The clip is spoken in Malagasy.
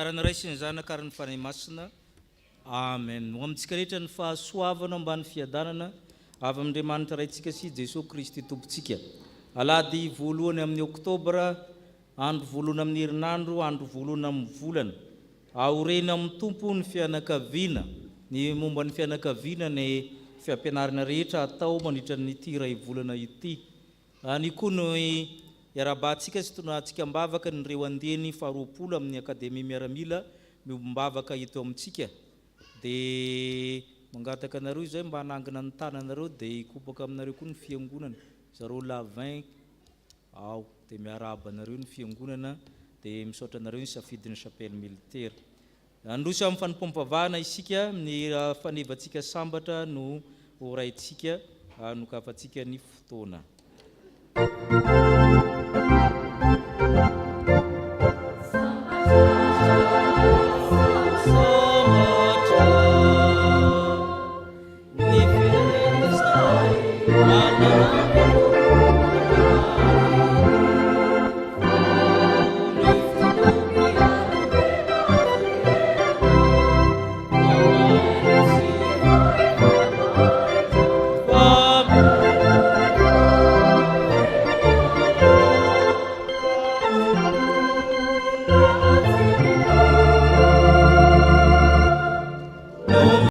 Anarana ray sy ny zanaka ary ny fanahy masina. Amen. Ho amintsika rehetra ny fahasoavana ambany fiadanana avy amin'Andriamanitra raintsika sy Jesosy Kristy tompontsika. Alahady voalohany amin'ny Oktobra, andro voalohany amin'ny herinandro, andro voalohany amin'ny volana. Aorena amin'ny tompo ny fianakaviana, ny momba ny fianakaviana ny fiampianarana rehetra atao mandritra n'ity ray volana ity. Ny koa ny iarabantsika sy tonatsika mbavaka nireo andeny faharoapolo amin'ny akademia miaramila mbavaka hito amintsika. Dia mangataka anareo izay mba hanangina ny tananareo dia hikopaka aminareo koa ny fiangonana. Zareo lavin ao dia miarahaba anareo ny fiangonana dia misaotra anareo ny safidin'ny chapelle militaire. Androso amin'ny fanimpam-pavahana isika ny fanevantsika sambatra no oraintsika nokafantsika ny fotoana. Sambatra, ni festa,